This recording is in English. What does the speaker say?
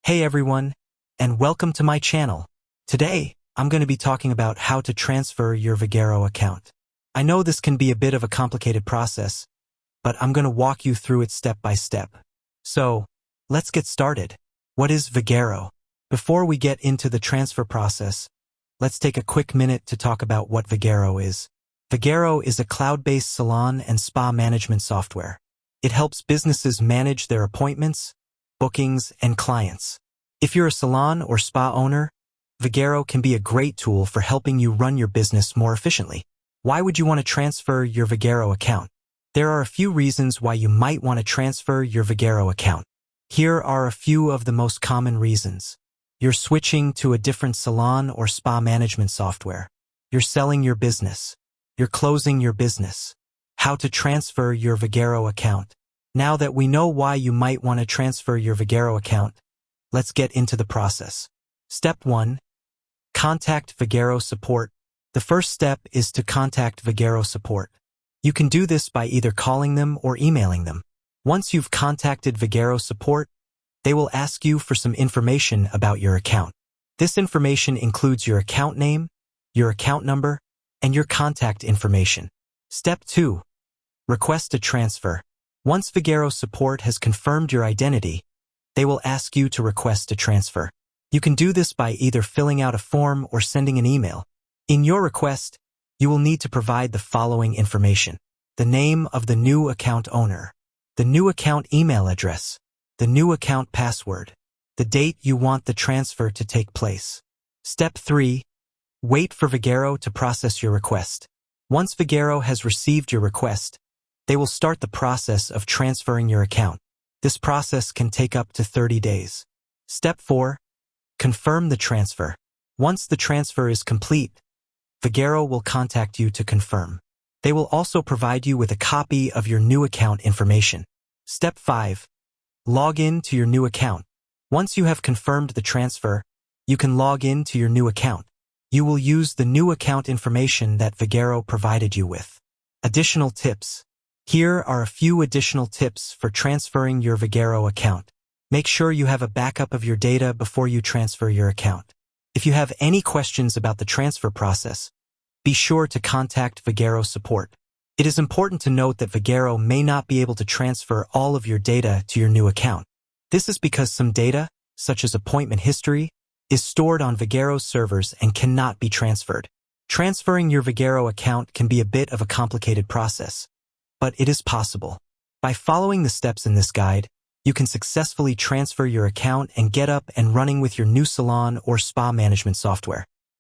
Hey everyone, and welcome to my channel. Today, I'm going to be talking about how to transfer your Vagaro account. I know this can be a bit of a complicated process, but I'm going to walk you through it step by step. So, let's get started. What is Vagaro? Before we get into the transfer process, let's take a quick minute to talk about what Vagaro is. Vagaro is a cloud-based salon and spa management software. It helps businesses manage their appointments, bookings, and clients. If you're a salon or spa owner, Vagaro can be a great tool for helping you run your business more efficiently. Why would you want to transfer your Vagaro account? There are a few reasons why you might want to transfer your Vagaro account. Here are a few of the most common reasons. You're switching to a different salon or spa management software. You're selling your business. You're closing your business. How to transfer your Vagaro account. Now that we know why you might want to transfer your Vagaro account, let's get into the process. Step 1. Contact Vagaro support. The first step is to contact Vagaro support. You can do this by either calling them or emailing them. Once you've contacted Vagaro support, they will ask you for some information about your account. This information includes your account name, your account number, and your contact information. Step 2. Request a transfer. Once Vagaro support has confirmed your identity, they will ask you to request a transfer. You can do this by either filling out a form or sending an email. In your request, you will need to provide the following information: the name of the new account owner, the new account email address, the new account password, the date you want the transfer to take place. Step 3. Wait for Vagaro to process your request. Once Vagaro has received your request, they will start the process of transferring your account. This process can take up to 30 days. Step 4. Confirm the transfer. Once the transfer is complete, Vagaro will contact you to confirm. They will also provide you with a copy of your new account information. Step 5. Log in to your new account. Once you have confirmed the transfer, you can log in to your new account. You will use the new account information that Vagaro provided you with. Additional tips. Here are a few additional tips for transferring your Vagaro account. Make sure you have a backup of your data before you transfer your account. If you have any questions about the transfer process, be sure to contact Vagaro support. It is important to note that Vagaro may not be able to transfer all of your data to your new account. This is because some data, such as appointment history, is stored on Vagaro's servers and cannot be transferred. Transferring your Vagaro account can be a bit of a complicated process, but it is possible. By following the steps in this guide, you can successfully transfer your account and get up and running with your new salon or spa management software.